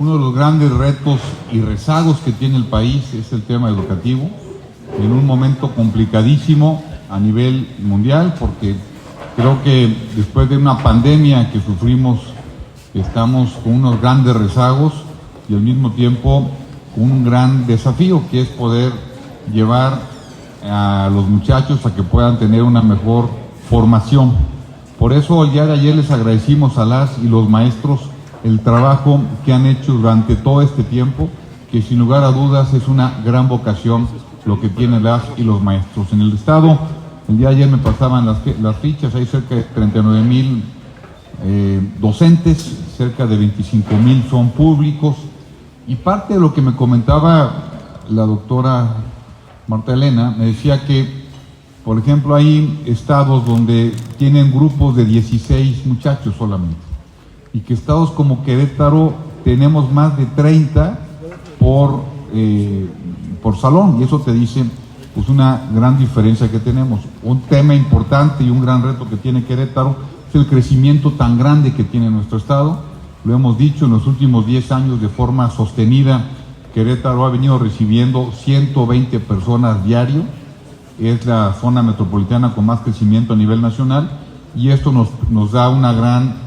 Uno de los grandes retos y rezagos que tiene el país es el tema educativo, en un momento complicadísimo a nivel mundial, porque creo que después de una pandemia que sufrimos, estamos con unos grandes rezagos y al mismo tiempo con un gran desafío, que es poder llevar a los muchachos a que puedan tener una mejor formación. Por eso el día de ayer les agradecimos a las y los maestros el trabajo que han hecho durante todo este tiempo, que sin lugar a dudas es una gran vocación lo que tienen las y los maestros. En el estado, el día de ayer me pasaban las fichas, hay cerca de 39,000 docentes, cerca de 25,000 son públicos, y parte de lo que me comentaba la doctora Marta Elena, me decía que, por ejemplo, hay estados donde tienen grupos de 16 muchachos solamente, y que estados como Querétaro tenemos más de 30 por salón, y eso te dice pues una gran diferencia que tenemos. Un tema importante y un gran reto que tiene Querétaro es el crecimiento tan grande que tiene nuestro estado. Lo hemos dicho, en los últimos 10 años de forma sostenida, Querétaro ha venido recibiendo 120 personas diario, es la zona metropolitana con más crecimiento a nivel nacional, y esto nos da una gran,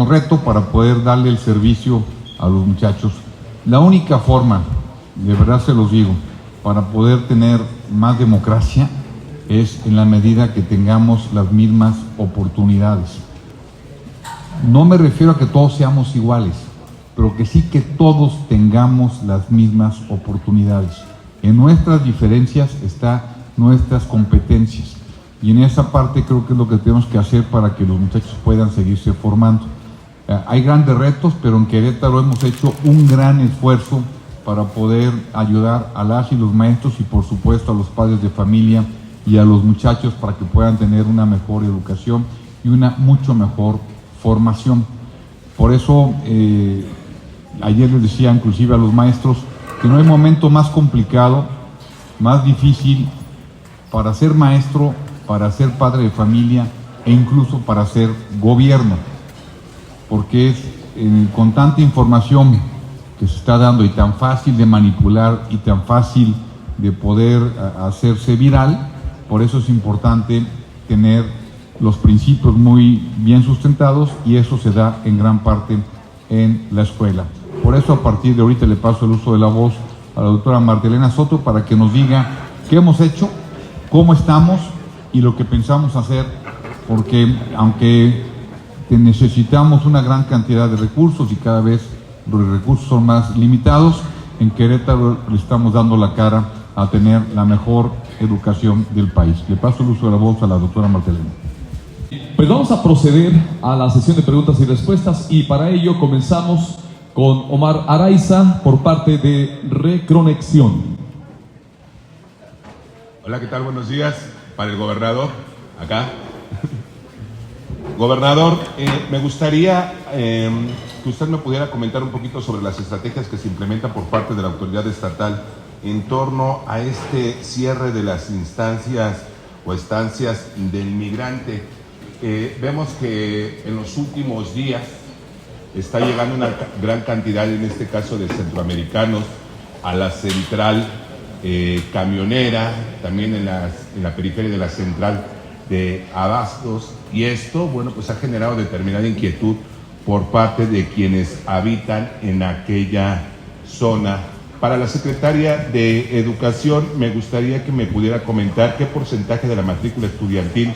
reto para poder darle el servicio a los muchachos. La única forma, de verdad se los digo, para poder tener más democracia es en la medida que tengamos las mismas oportunidades. No me refiero a que todos seamos iguales, pero que sí que todos tengamos las mismas oportunidades. En nuestras diferencias están nuestras competencias, y en esa parte creo que es lo que tenemos que hacer para que los muchachos puedan seguirse formando. Hay grandes retos, pero en Querétaro hemos hecho un gran esfuerzo para poder ayudar a las y los maestros y por supuesto a los padres de familia y a los muchachos para que puedan tener una mejor educación y una mucho mejor formación. Por eso ayer les decía inclusive a los maestros que no hay momento más complicado, más difícil para ser maestro, para ser padre de familia e incluso para ser gobierno, porque es con tanta información que se está dando y tan fácil de manipular y tan fácil de poder hacerse viral. Por eso es importante tener los principios muy bien sustentados, y eso se da en gran parte en la escuela. Por eso a partir de ahorita le paso el uso de la voz a la doctora Marta Elena Soto para que nos diga qué hemos hecho, cómo estamos y lo que pensamos hacer, porque aunque necesitamos una gran cantidad de recursos y cada vez los recursos son más limitados, en Querétaro le estamos dando la cara a tener la mejor educación del país. Le paso el uso de la voz a la doctora Marta Elena. Pues vamos a proceder a la sesión de preguntas y respuestas, y para ello comenzamos con Omar Araiza por parte de Reconexión. Hola, ¿qué tal? Buenos días. Para el gobernador, acá. Gobernador, me gustaría que usted me pudiera comentar un poquito sobre las estrategias que se implementan por parte de la autoridad estatal en torno a este cierre de las instancias o estancias del migrante. Vemos que en los últimos días está llegando una gran cantidad, en este caso de centroamericanos, a la central camionera, también en la periferia de la central de Abastos, y esto, bueno, pues ha generado determinada inquietud por parte de quienes habitan en aquella zona. Para la secretaria de Educación, me gustaría que me pudiera comentar qué porcentaje de la matrícula estudiantil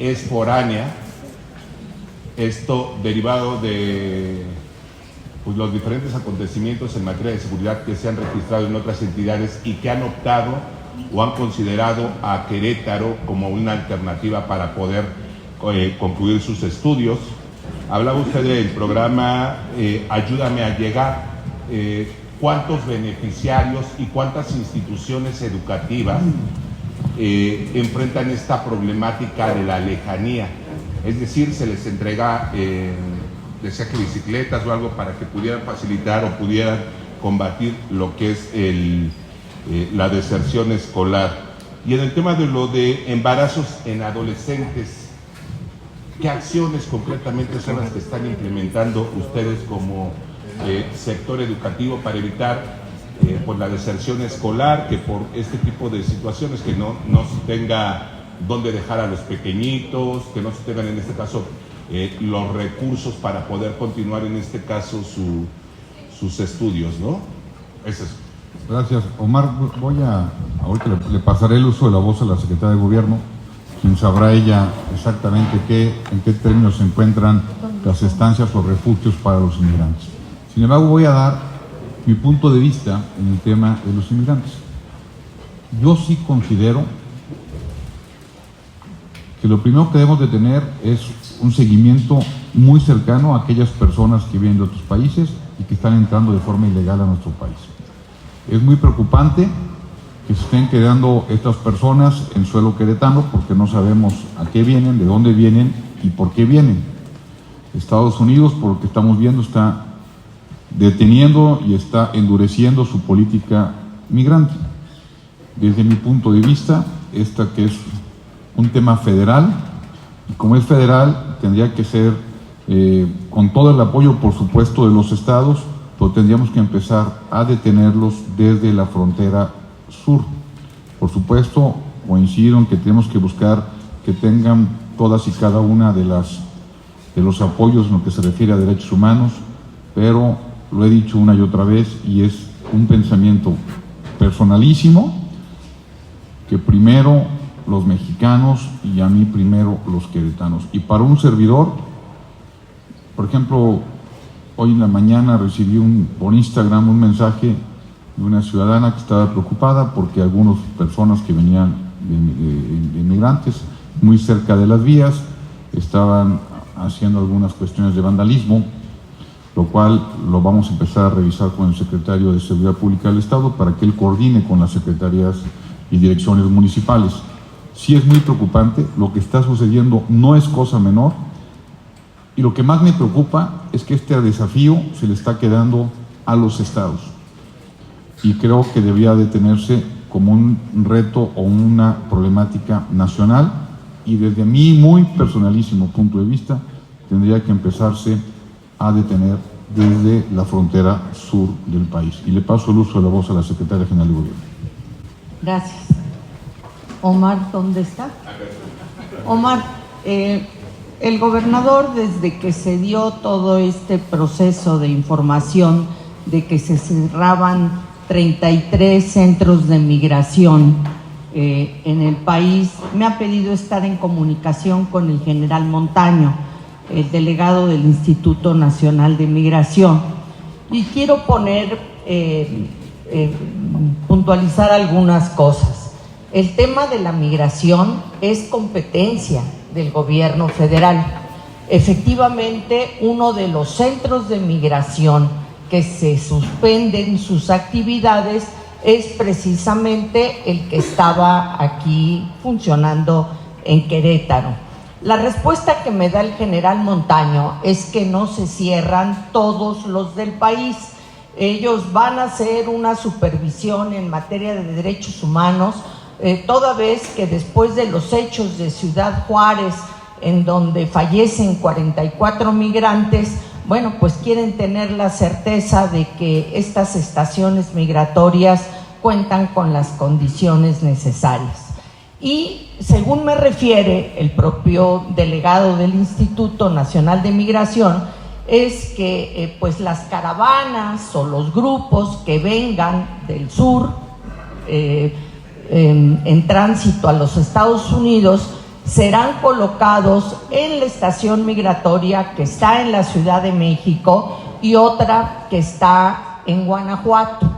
es foránea, esto derivado de pues, los diferentes acontecimientos en materia de seguridad que se han registrado en otras entidades y que han optado o han considerado a Querétaro como una alternativa para poder concluir sus estudios. Hablaba usted del programa Ayúdame a Llegar. ¿Cuántos beneficiarios y cuántas instituciones educativas enfrentan esta problemática de la lejanía? Es decir, se les entrega, decía que bicicletas o algo para que pudieran facilitar o pudieran combatir lo que es la deserción escolar. Y en el tema de lo de embarazos en adolescentes, ¿qué acciones concretamente son las que están implementando ustedes como sector educativo para evitar pues la deserción escolar, que por este tipo de situaciones que no se tenga dónde dejar a los pequeñitos, que no se tengan en este caso los recursos para poder continuar en este caso sus estudios, ¿no? Es eso. Gracias. Omar, ahorita le pasaré el uso de la voz a la Secretaria de Gobierno, quien sabrá ella exactamente en qué términos se encuentran las estancias o refugios para los inmigrantes. Sin embargo, voy a dar mi punto de vista en el tema de los inmigrantes. Yo sí considero que lo primero que debemos de tener es un seguimiento muy cercano a aquellas personas que vienen de otros países y que están entrando de forma ilegal a nuestro país. Es muy preocupante que se estén quedando estas personas en suelo queretano porque no sabemos a qué vienen, de dónde vienen y por qué vienen. Estados Unidos, por lo que estamos viendo, está deteniendo y está endureciendo su política migrante. Desde mi punto de vista, esta que es un tema federal, y como es federal, tendría que ser con todo el apoyo, por supuesto, de los estados, pero tendríamos que empezar a detenerlos desde la frontera sur. Por supuesto, coincido en que tenemos que buscar que tengan todas y cada una de los apoyos en lo que se refiere a derechos humanos, pero lo he dicho una y otra vez y es un pensamiento personalísimo, que primero los mexicanos y a mí primero los queretanos. Y para un servidor, por ejemplo, hoy en la mañana recibí por Instagram un mensaje de una ciudadana que estaba preocupada porque algunas personas que venían de inmigrantes muy cerca de las vías estaban haciendo algunas cuestiones de vandalismo, lo cual lo vamos a empezar a revisar con el secretario de Seguridad Pública del Estado para que él coordine con las secretarías y direcciones municipales. Sí es muy preocupante, lo que está sucediendo no es cosa menor, y lo que más me preocupa es que este desafío se le está quedando a los estados, y creo que debería detenerse como un reto o una problemática nacional, y desde mi muy personalísimo punto de vista tendría que empezarse a detener desde la frontera sur del país. Y le paso el uso de la voz a la Secretaria General de Gobierno. Gracias. Omar, ¿dónde está? Omar, el gobernador, desde que se dio todo este proceso de información de que se cerraban 33 centros de migración en el país, me ha pedido estar en comunicación con el general Montaño, el delegado del Instituto Nacional de Migración, y quiero puntualizar algunas cosas. El tema de la migración es competencia del gobierno federal. Efectivamente, uno de los centros de migración que se suspenden sus actividades es precisamente el que estaba aquí funcionando en Querétaro. La respuesta que me da el general Montaño es que no se cierran todos los del país. Ellos van a hacer una supervisión en materia de derechos humanos, toda vez que después de los hechos de Ciudad Juárez, en donde fallecen 44 migrantes, bueno, pues quieren tener la certeza de que estas estaciones migratorias cuentan con las condiciones necesarias. Y según me refiere el propio delegado del Instituto Nacional de Migración, es que pues las caravanas o los grupos que vengan del sur en tránsito a los Estados Unidos serán colocados en la estación migratoria que está en la Ciudad de México y otra que está en Guanajuato.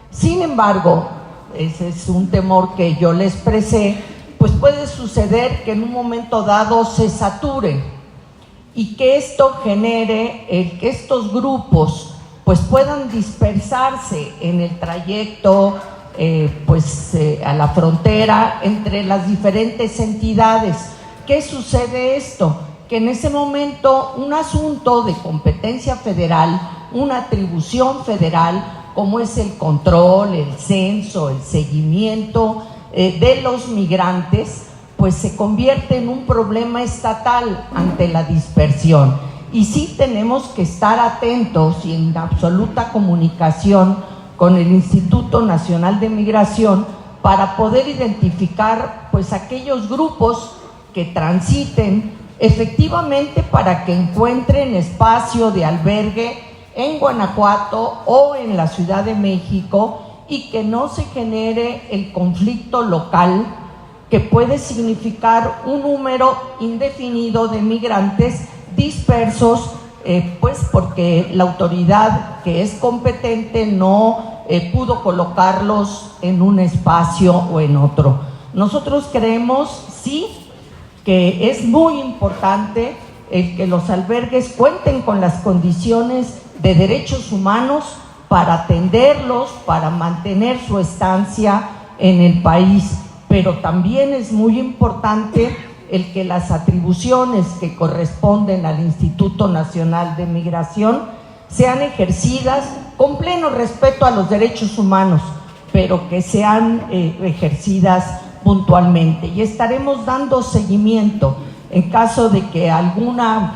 Sin embargo, ese es un temor que yo le expresé, pues puede suceder que en un momento dado se sature y que esto genere que estos grupos pues puedan dispersarse en el trayecto a la frontera entre las diferentes entidades. ¿Qué sucede esto? Que en ese momento un asunto de competencia federal, una atribución federal, como es el control, el censo, el seguimiento de los migrantes, pues se convierte en un problema estatal ante la dispersión. y sí tenemos que estar atentos y en absoluta comunicación con el Instituto Nacional de Migración para poder identificar pues aquellos grupos que transiten efectivamente para que encuentren espacio de albergue en Guanajuato o en la Ciudad de México y que no se genere el conflicto local que puede significar un número indefinido de migrantes dispersos, pues porque la autoridad que es competente no pudo colocarlos en un espacio o en otro. Nosotros creemos, sí, que es muy importante el que los albergues cuenten con las condiciones de derechos humanos para atenderlos, para mantener su estancia en el país, pero también es muy importante el que las atribuciones que corresponden al Instituto Nacional de Migración sean ejercidas con pleno respeto a los derechos humanos, pero que sean ejercidas puntualmente. Y estaremos dando seguimiento en caso de que alguna,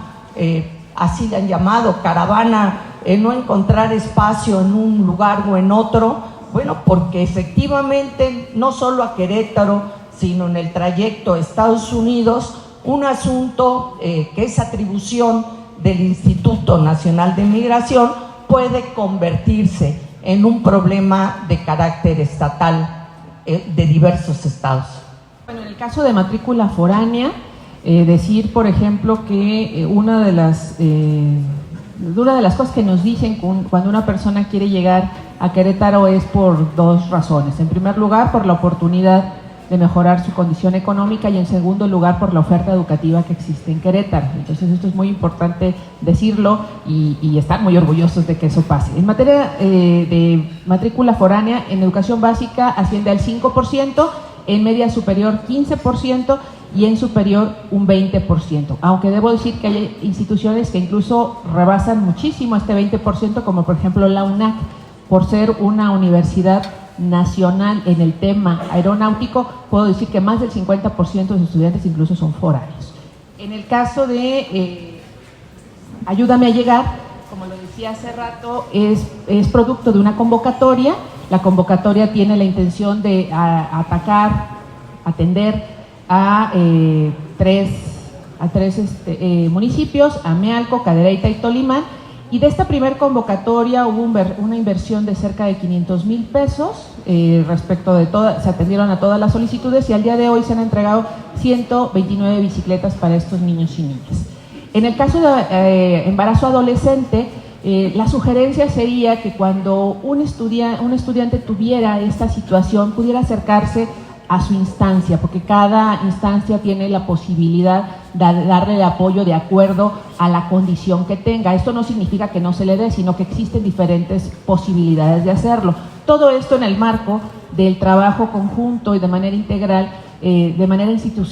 así le han llamado, caravana, no encontrar espacio en un lugar o en otro, bueno, porque efectivamente no solo a Querétaro, sino en el trayecto a Estados Unidos, un asunto que es atribución del Instituto Nacional de Migración puede convertirse en un problema de carácter estatal de diversos estados. Bueno, en el caso de matrícula foránea, decir, por ejemplo, que una de las cosas que nos dicen cuando una persona quiere llegar a Querétaro es por dos razones. En primer lugar, por la oportunidad de mejorar su condición económica, y en segundo lugar por la oferta educativa que existe en Querétaro. Entonces esto es muy importante decirlo y estar muy orgullosos de que eso pase. En materia de matrícula foránea, en educación básica asciende al 5%, en media superior 15% y en superior un 20%, aunque debo decir que hay instituciones que incluso rebasan muchísimo este 20%, como por ejemplo la UNAC, por ser una universidad nacional en el tema aeronáutico. Puedo decir que más del 50% de sus estudiantes incluso son foráneos. En el caso de Ayúdame a Llegar, como lo decía hace rato, es producto de una convocatoria. La convocatoria tiene la intención de atender a tres municipios, Amealco, Cadereyta y Tolimán. Y de esta primer convocatoria hubo una inversión de cerca de 500,000 pesos, respecto de se atendieron a todas las solicitudes, y al día de hoy se han entregado 129 bicicletas para estos niños y niñas. En el caso de embarazo adolescente, la sugerencia sería que cuando un estudiante tuviera esta situación pudiera acercarse a su instancia, porque cada instancia tiene la posibilidad de darle el apoyo de acuerdo a la condición que tenga. Esto no significa que no se le dé, sino que existen diferentes posibilidades de hacerlo. Todo esto en el marco del trabajo conjunto y de manera integral, de manera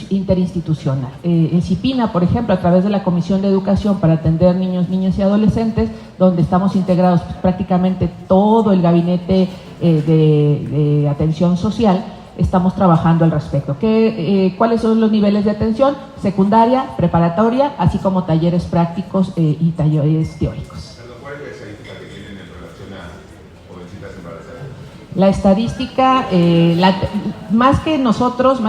interinstitucional. El CIPINA, por ejemplo, a través de la Comisión de Educación para atender niños, niñas y adolescentes, donde estamos integrados prácticamente todo el gabinete de atención social, estamos trabajando al respecto. ¿Cuáles son los niveles de atención? Secundaria, preparatoria, así como talleres prácticos y talleres teóricos. ¿Cuál es la estadística que tienen en relación a jovencitas embarazadas? La estadística, más que nosotros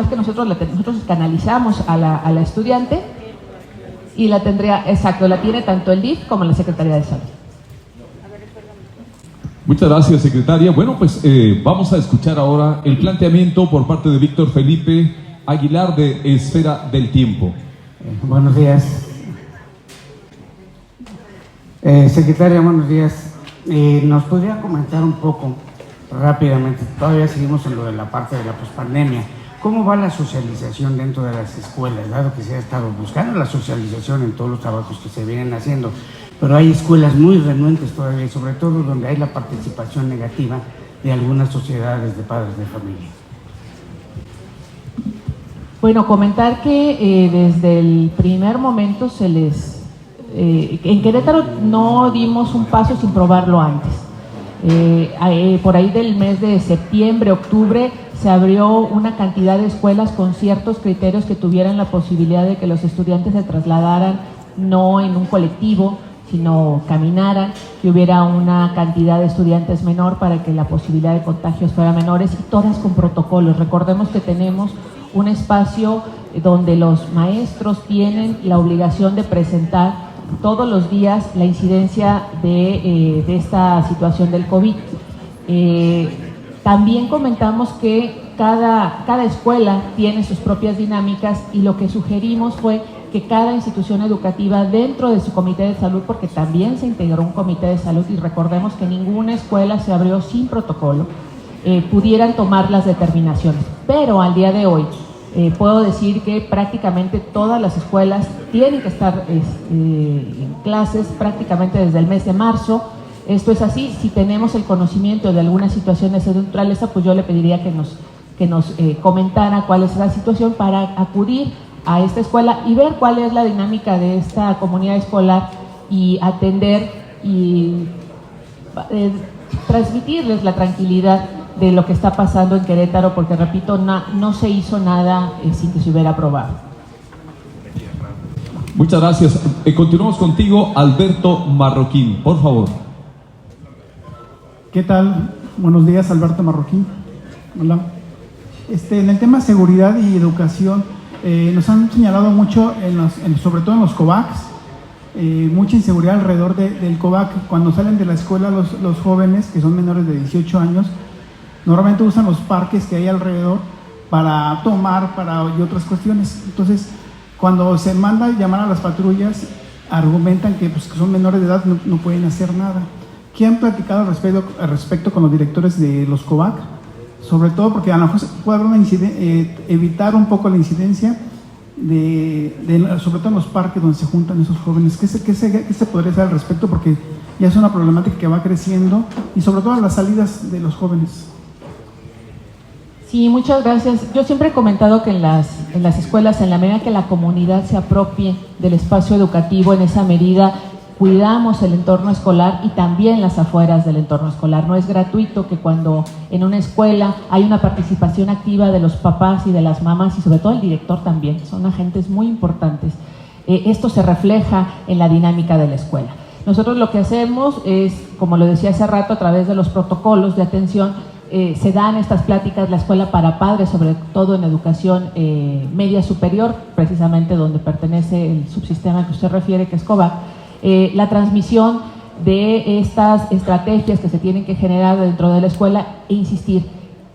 canalizamos a la estudiante y la tiene tanto el DIF como la Secretaría de Salud. Muchas gracias, secretaria. Bueno, pues vamos a escuchar ahora el planteamiento por parte de Víctor Felipe Aguilar de Esfera del Tiempo. Buenos días. Secretaria, buenos días. ¿Nos podría comentar un poco rápidamente? Todavía seguimos en lo de la parte de la pospandemia. ¿Cómo va la socialización dentro de las escuelas? Dado que se ha estado buscando la socialización en todos los trabajos que se vienen haciendo, pero hay escuelas muy renuentes todavía, sobre todo donde hay la participación negativa de algunas sociedades de padres de familia. Bueno, comentar que desde el primer momento en Querétaro no dimos un paso sin probarlo antes. Por ahí del mes de septiembre, octubre, se abrió una cantidad de escuelas con ciertos criterios que tuvieran la posibilidad de que los estudiantes se trasladaran no en un colectivo, sino caminaran, que hubiera una cantidad de estudiantes menor para que la posibilidad de contagios fuera menores, y todas con protocolos. Recordemos que tenemos un espacio donde los maestros tienen la obligación de presentar todos los días la incidencia de esta situación del COVID. También comentamos que cada escuela tiene sus propias dinámicas, y lo que sugerimos fue que cada institución educativa, dentro de su comité de salud, porque también se integró un comité de salud, y recordemos que ninguna escuela se abrió sin protocolo, pudieran tomar las determinaciones. Pero al día de hoy puedo decir que prácticamente todas las escuelas tienen que estar en clases prácticamente desde el mes de marzo. Esto es así. Si tenemos el conocimiento de alguna situación de esa naturaleza, pues yo le pediría que nos comentara cuál es la situación para acudir a esta escuela y ver cuál es la dinámica de esta comunidad escolar, y atender y transmitirles la tranquilidad de lo que está pasando en Querétaro, porque repito, no se hizo nada sin que se hubiera aprobado. Muchas gracias. Continuamos contigo, Alberto Marroquín, por favor. ¿Qué tal? Buenos días, Alberto Marroquín. Hola. En el tema seguridad y educación, nos han señalado mucho, sobre todo en los COVACs, mucha inseguridad alrededor del COVAC. Cuando salen de la escuela los jóvenes, que son menores de 18 años, normalmente usan los parques que hay alrededor para tomar y otras cuestiones. Entonces, cuando se manda llamar a las patrullas, argumentan que son menores de edad, no pueden hacer nada. ¿Qué han platicado al respecto con los directores de los COVAC? Sobre todo porque a lo mejor puede haber evitar un poco la incidencia, sobre todo en los parques donde se juntan esos jóvenes. ¿Qué se podría hacer al respecto? Porque ya es una problemática que va creciendo, y sobre todo a las salidas de los jóvenes. Sí, muchas gracias. Yo siempre he comentado que en las escuelas, en la medida que la comunidad se apropie del espacio educativo, en esa medida cuidamos el entorno escolar y también las afueras del entorno escolar. No es gratuito que cuando en una escuela hay una participación activa de los papás y de las mamás, y sobre todo el director también, son agentes muy importantes. Esto se refleja en la dinámica de la escuela. Nosotros lo que hacemos es, como lo decía hace rato, a través de los protocolos de atención, se dan estas pláticas, la escuela para padres, sobre todo en educación media superior, precisamente donde pertenece el subsistema que usted refiere, que es COVAC. La transmisión de estas estrategias que se tienen que generar dentro de la escuela, e insistir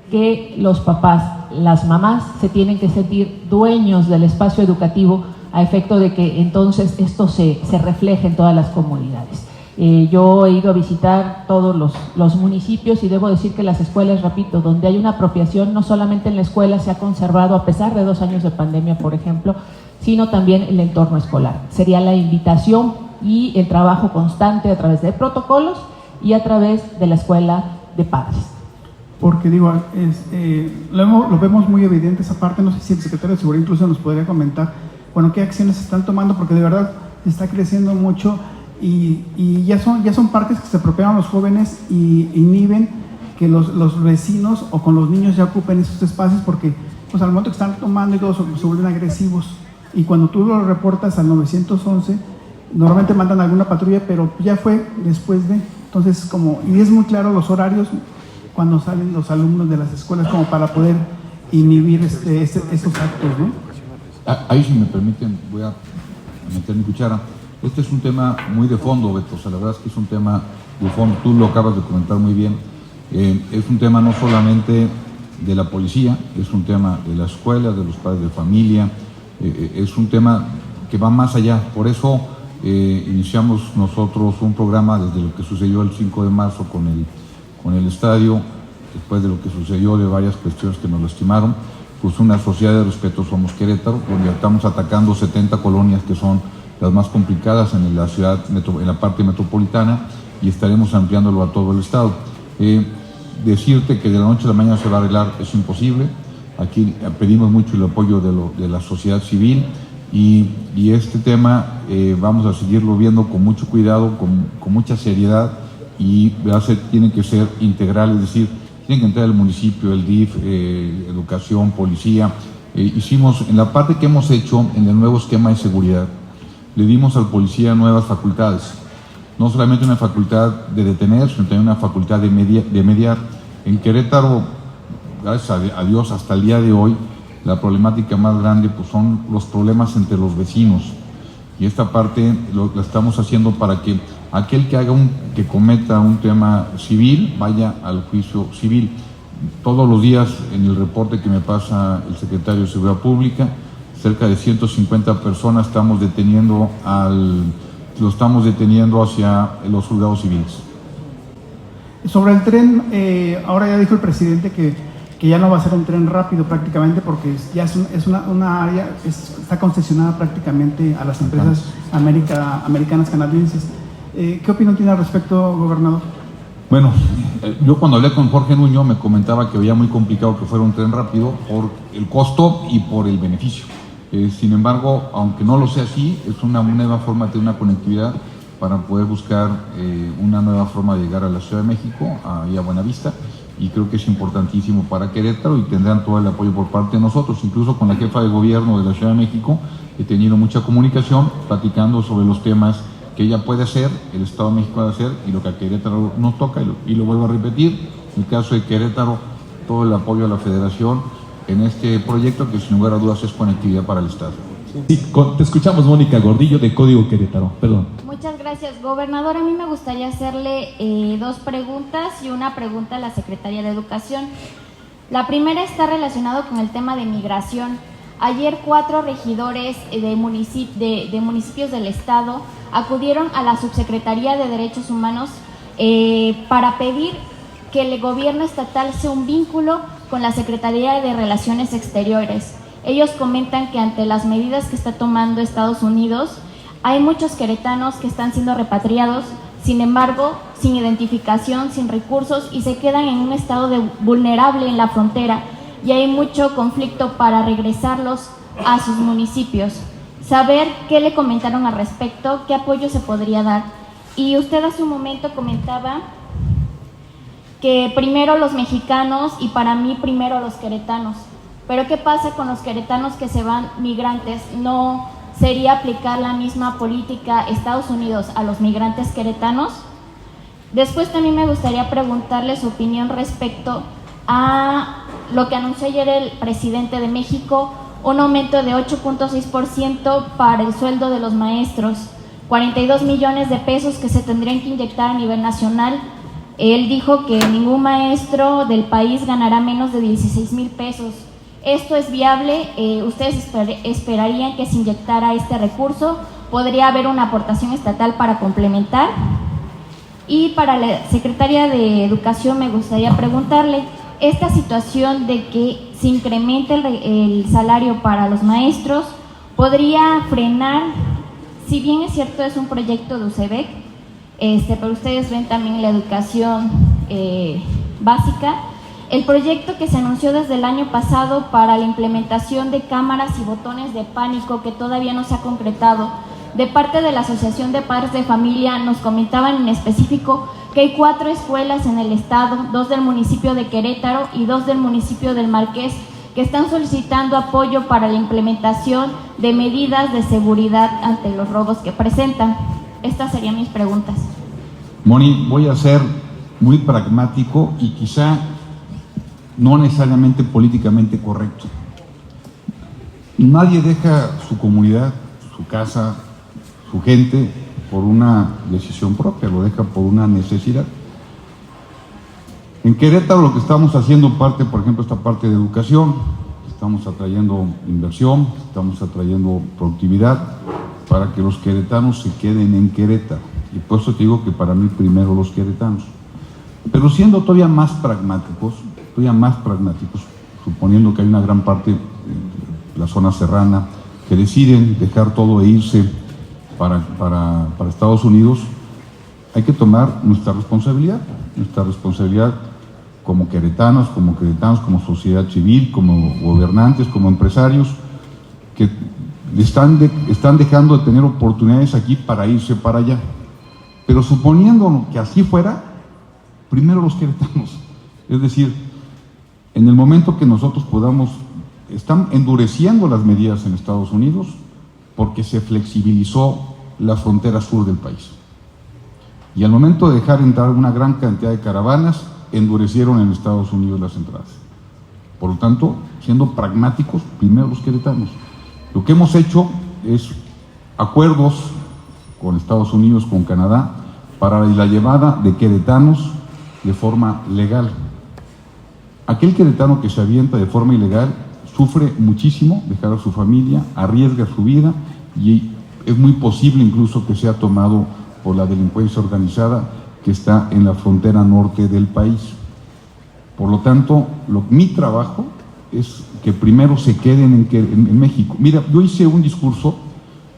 que los papás, las mamás, se tienen que sentir dueños del espacio educativo, a efecto de que entonces esto se refleje en todas las comunidades. Yo he ido a visitar todos los municipios, y debo decir que las escuelas, repito, donde hay una apropiación, no solamente en la escuela se ha conservado a pesar de 2 años de pandemia, por ejemplo, sino también el entorno escolar. Sería la invitación y el trabajo constante a través de protocolos y a través de la escuela de padres. Porque digo, lo vemos muy evidente esa parte. No sé si el secretario de Seguridad incluso nos podría comentar, bueno, qué acciones se están tomando, porque de verdad está creciendo mucho, y ya son parques que se apropian los jóvenes y inhiben que los vecinos o con los niños ya ocupen esos espacios, porque pues al momento que están tomando y todo se vuelven agresivos, y cuando tú lo reportas al 911, normalmente mandan alguna patrulla, pero ya fue después de. Entonces, y es muy claro los horarios cuando salen los alumnos de las escuelas, como para poder inhibir estos actos, ¿no? Ahí, si me permiten, voy a meter mi cuchara. Este es un tema muy de fondo, Beto. O sea, la verdad es que es un tema de fondo. Tú lo acabas de comentar muy bien. Es un tema no solamente de la policía, es un tema de la escuela, de los padres de familia. Es un tema que va más allá. Por eso iniciamos nosotros un programa desde lo que sucedió el 5 de marzo con el estadio, después de lo que sucedió de varias cuestiones que nos lastimaron, pues una sociedad de respeto somos Querétaro, donde estamos atacando 70 colonias que son las más complicadas en la ciudad, en la parte metropolitana, y estaremos ampliándolo a todo el estado. Decirte que de la noche a la mañana se va a arreglar es imposible. Aquí pedimos mucho el apoyo de la sociedad civil, y este tema vamos a seguirlo viendo con mucho cuidado, con mucha seriedad, y tiene que ser integral, es decir, tiene que entrar el municipio, el DIF, educación, policía. Hicimos, en la parte que hemos hecho en el nuevo esquema de seguridad, le dimos al policía nuevas facultades. No solamente una facultad de detener, sino también una facultad de mediar. En Querétaro, gracias a Dios, hasta el día de hoy, la problemática más grande pues, son los problemas entre los vecinos. Y esta parte la estamos haciendo para que aquel que cometa un tema civil vaya al juicio civil. Todos los días en el reporte que me pasa el secretario de Seguridad Pública, cerca de 150 personas lo estamos deteniendo hacia los juzgados civiles. Sobre el tren, ahora ya dijo el presidente que ya no va a ser un tren rápido prácticamente porque ya es una área, está concesionada prácticamente a las empresas americanas canadienses. ¿Qué opinión tiene al respecto, gobernador? Bueno, yo cuando hablé con Jorge Nuño me comentaba que veía muy complicado que fuera un tren rápido por el costo y por el beneficio. Sin embargo, aunque no lo sea así, es una nueva forma de una conectividad para poder buscar una nueva forma de llegar a la Ciudad de México, ahí a Buenavista, y creo que es importantísimo para Querétaro y tendrán todo el apoyo por parte de nosotros. Incluso con la jefa de gobierno de la Ciudad de México he tenido mucha comunicación platicando sobre los temas que ella puede hacer, el Estado de México puede hacer y lo que a Querétaro nos toca, y lo vuelvo a repetir, en el caso de Querétaro, todo el apoyo a la Federación en este proyecto que sin lugar a dudas es conectividad para el Estado. Sí, te escuchamos, Mónica Gordillo, de Código Querétaro. Perdón. Muchas gracias, gobernador. A mí me gustaría hacerle dos preguntas y una pregunta a la Secretaría de Educación. La primera está relacionada con el tema de migración. Ayer 4 regidores de municipios del Estado acudieron a la Subsecretaría de Derechos Humanos para pedir que el gobierno estatal sea un vínculo con la Secretaría de Relaciones Exteriores. Ellos comentan que ante las medidas que está tomando Estados Unidos, hay muchos queretanos que están siendo repatriados, sin embargo, sin identificación, sin recursos, y se quedan en un estado vulnerable en la frontera, y hay mucho conflicto para regresarlos a sus municipios. Saber qué le comentaron al respecto, qué apoyo se podría dar. Y usted hace un momento comentaba que primero los mexicanos y para mí primero los queretanos. Pero ¿qué pasa con los queretanos que se van migrantes? ¿No sería aplicar la misma política Estados Unidos a los migrantes queretanos? Después también me gustaría preguntarle su opinión respecto a lo que anunció ayer el presidente de México, un aumento de 8.6% para el sueldo de los maestros, 42 millones de pesos que se tendrían que inyectar a nivel nacional. Él dijo que ningún maestro del país ganará menos de 16,000 pesos. ¿Esto es viable? ¿Ustedes esperarían que se inyectara este recurso? ¿Podría haber una aportación estatal para complementar? Y para la Secretaría de Educación me gustaría preguntarle, esta situación de que se incremente el salario para los maestros, ¿podría frenar? Si bien es cierto, es un proyecto de UCEBEC, pero ustedes ven también la educación básica. El proyecto que se anunció desde el año pasado para la implementación de cámaras y botones de pánico, que todavía no se ha concretado, de parte de la Asociación de Padres de Familia nos comentaban en específico que hay 4 escuelas en el estado, 2 del municipio de Querétaro y 2 del municipio del Marqués, que están solicitando apoyo para la implementación de medidas de seguridad ante los robos que presentan. Estas serían mis preguntas. Moni, voy a ser muy pragmático y quizá no necesariamente políticamente correcto. Nadie deja su comunidad, su casa, su gente por una decisión propia, lo deja por una necesidad. En Querétaro lo que estamos haciendo parte, por ejemplo, esta parte de educación, estamos atrayendo inversión, estamos atrayendo productividad para que los queretanos se queden en Querétaro. Y por eso te digo que para mí primero los queretanos. Pero siendo todavía más pragmáticos, suponiendo que hay una gran parte de la zona serrana que deciden dejar todo e irse para Estados Unidos, hay que tomar nuestra responsabilidad como queretanos, como sociedad civil, como gobernantes, como empresarios, que están dejando de tener oportunidades aquí para irse para allá. Pero suponiendo que así fuera, primero los queretanos. Es decir, en el momento que nosotros podamos, están endureciendo las medidas en Estados Unidos, porque se flexibilizó la frontera sur del país. Y al momento de dejar entrar una gran cantidad de caravanas, endurecieron en Estados Unidos las entradas. Por lo tanto, siendo pragmáticos, primero los queretanos. Lo que hemos hecho es acuerdos con Estados Unidos, con Canadá, para la llevada de queretanos de forma legal. Aquel queretano que se avienta de forma ilegal sufre muchísimo, dejar a su familia, arriesga su vida y es muy posible incluso que sea tomado por la delincuencia organizada que está en la frontera norte del país. Por lo tanto, mi trabajo es que primero se queden en México. Mira, yo hice un discurso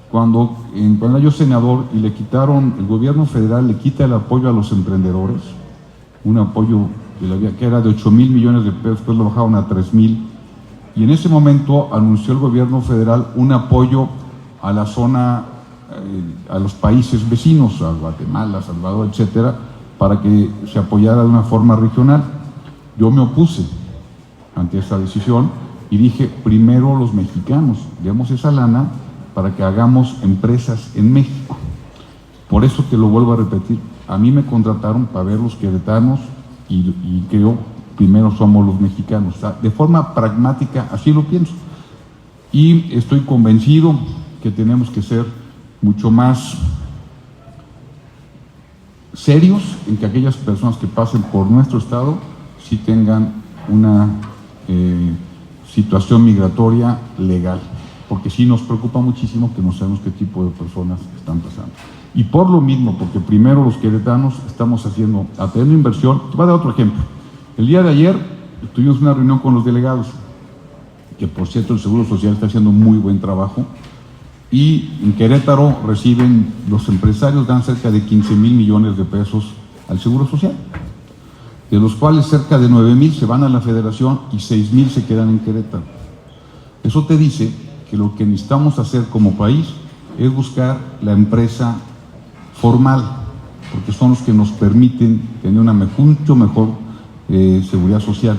cuando era yo senador y le quitaron, el gobierno federal le quita el apoyo a los emprendedores, un apoyo que era de 8,000 millones de pesos, después lo bajaron a 3,000, y en ese momento anunció el gobierno federal un apoyo a la zona, a los países vecinos, a Guatemala, Salvador, etcétera, para que se apoyara de una forma regional. Yo me opuse ante esa decisión y dije, primero los mexicanos, demos esa lana para que hagamos empresas en México. Por eso te lo vuelvo a repetir, a mí me contrataron para ver los queretanos y creo, primero somos los mexicanos. O sea, de forma pragmática, así lo pienso. Y estoy convencido que tenemos que ser mucho más serios en que aquellas personas que pasen por nuestro estado sí tengan una situación migratoria legal, porque sí nos preocupa muchísimo que no sabemos qué tipo de personas están pasando. Y por lo mismo, porque primero los queretanos estamos haciendo inversión. Te voy a dar otro ejemplo. El día de ayer tuvimos una reunión con los delegados, que por cierto el Seguro Social está haciendo muy buen trabajo, y en Querétaro los empresarios dan cerca de 15,000 millones de pesos al Seguro Social, de los cuales cerca de 9,000 se van a la Federación y 6,000 se quedan en Querétaro. Eso te dice que lo que necesitamos hacer como país es buscar la empresa formal, porque son los que nos permiten tener una mucho mejor seguridad social.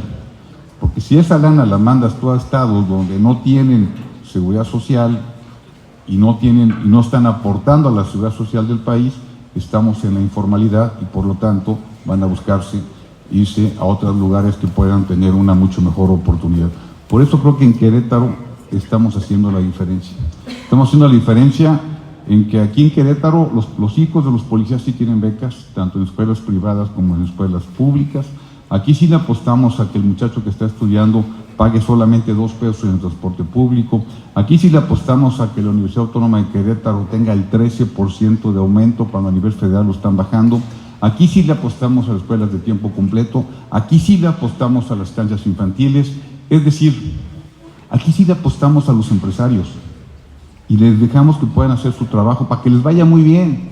Porque si esa lana la mandas tú a estados donde no tienen seguridad social y no están aportando a la seguridad social del país, estamos en la informalidad y por lo tanto van a irse a otros lugares que puedan tener una mucho mejor oportunidad. Por eso creo que en Querétaro estamos haciendo la diferencia. Estamos haciendo la diferencia en que aquí en Querétaro los hijos de los policías sí tienen becas, tanto en escuelas privadas como en escuelas públicas. Aquí sí le apostamos a que el muchacho que está estudiando pague solamente 2 pesos en el transporte público. Aquí sí le apostamos a que la Universidad Autónoma de Querétaro tenga el 13% de aumento, cuando a nivel federal lo están bajando. Aquí sí le apostamos a las escuelas de tiempo completo. Aquí sí le apostamos a las estancias infantiles. Es decir, aquí sí le apostamos a los empresarios y les dejamos que puedan hacer su trabajo para que les vaya muy bien.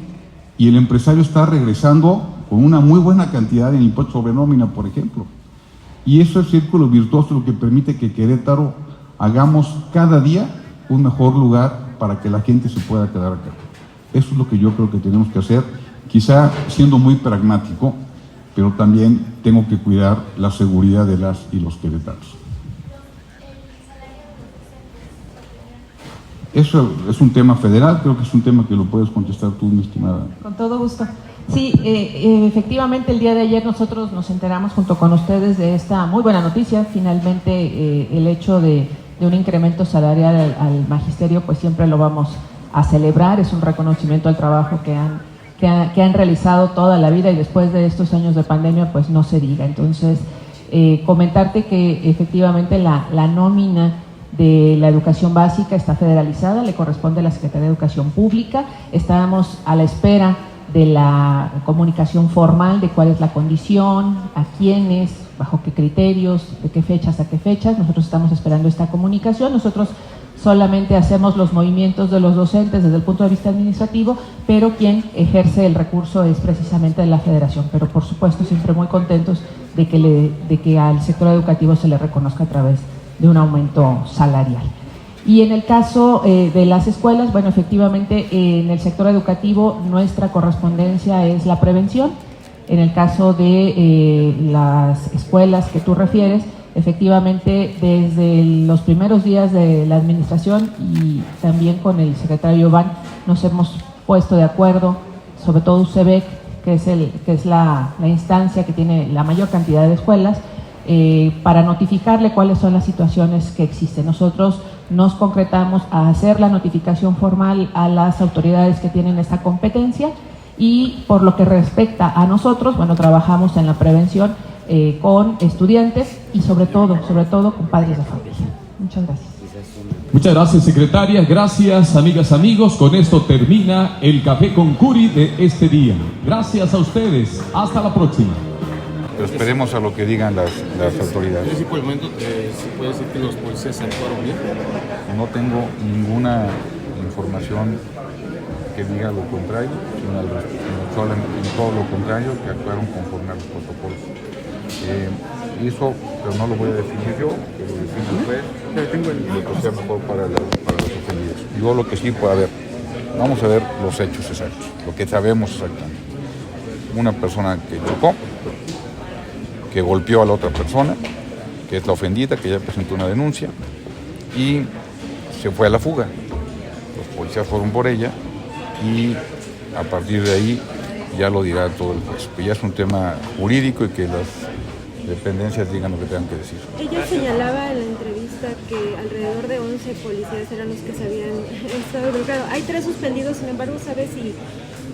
Y el empresario está regresando con una muy buena cantidad en impuesto sobre nómina, por ejemplo. Y eso es círculo virtuoso, lo que permite que Querétaro hagamos cada día un mejor lugar para que la gente se pueda quedar acá. Eso es lo que yo creo que tenemos que hacer, quizá siendo muy pragmático, pero también tengo que cuidar la seguridad de las y los queretanos. Eso es un tema federal, creo que es un tema que lo puedes contestar tú, mi estimada. Con todo gusto. Sí, efectivamente el día de ayer nosotros nos enteramos junto con ustedes de esta muy buena noticia. Finalmente el hecho de un incremento salarial al magisterio pues siempre lo vamos a celebrar, es un reconocimiento al trabajo que han realizado toda la vida y después de estos años de pandemia pues no se diga. Entonces comentarte que efectivamente la nómina de la educación básica está federalizada, le corresponde a la Secretaría de Educación Pública. Estábamos a la espera de la comunicación formal de cuál es la condición, a quiénes, bajo qué criterios, de qué fechas a qué fechas. Nosotros estamos esperando esta comunicación. Nosotros solamente hacemos los movimientos de los docentes desde el punto de vista administrativo, pero quien ejerce el recurso es precisamente la Federación. Pero por supuesto siempre muy contentos de que al sector educativo se le reconozca a través de un aumento salarial. Y en el caso de las escuelas, bueno, efectivamente en el sector educativo nuestra correspondencia es la prevención. En el caso de las escuelas que tú refieres, Efectivamente, desde los primeros días de la administración y también con el secretario Iván nos hemos puesto de acuerdo, sobre todo UCEBEC, que es la instancia que tiene la mayor cantidad de escuelas, para notificarle cuáles son las situaciones que existen. Nosotros nos concretamos a hacer la notificación formal a las autoridades que tienen esta competencia y por lo que respecta a nosotros, bueno, trabajamos en la prevención con estudiantes y sobre todo con padres de familia. Muchas gracias. Muchas gracias, secretaria. Gracias, amigas, amigos. Con esto termina el Café con Curi de este día. Gracias a ustedes. Hasta la próxima. Pero esperemos a lo que digan las autoridades. Sí, por el momento, ¿se puede decir que los policías actuaron bien? No tengo ninguna información que diga lo contrario, sino todo lo contrario, que actuaron conforme a los protocolos. Eso, pero no lo voy a definir yo, que lo define el juez, lo que sea mejor para los ofendidos. Yo lo que sí puede haber, vamos a ver los hechos exactos, lo que sabemos exactamente. Una persona que chocó, que golpeó a la otra persona, que es la ofendida, que ya presentó una denuncia, y se fue a la fuga. Los policías fueron por ella y a partir de ahí ya lo dirá todo el juez. Pero ya es un tema jurídico y que las dependencias digan lo que tengan que decir. Ella señalaba en la entrevista que alrededor de 11 policías eran los que se habían estado involucrados. Hay 3 suspendidos, sin embargo, ¿sabe si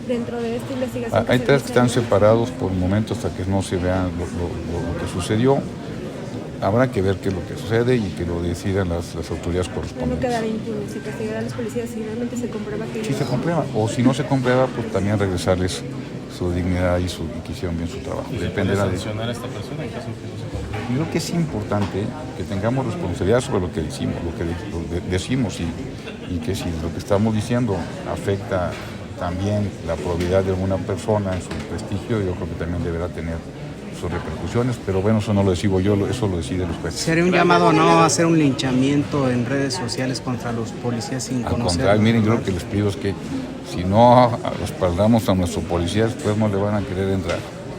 dentro de esta investigación... Hay 3 que están separados por el momento hasta que no se vea lo que sucedió. Habrá que ver qué es lo que sucede y que lo decidan las autoridades correspondientes. No quedará impune, se castigará a los policías si realmente se comprueba que... Si se comprueba, o si no se comprueba, pues también regresarles su dignidad y que hicieron bien su trabajo. Dependerá de sancionar a esta persona en caso de que no se compruebe. Yo creo que es importante que tengamos responsabilidad sobre lo que decimos, decimos y que si lo que estamos diciendo afecta también la probidad de alguna persona en su prestigio, yo creo que también deberá tener sus repercusiones, pero bueno, eso no lo decido yo, eso lo deciden los jueces. ¿Sería un llamado no a hacer un linchamiento en redes sociales contra los policías sin conocer? Al contrario, miren, yo lo que les pido es que si no respaldamos a nuestros policías, pues no le van a querer entrar.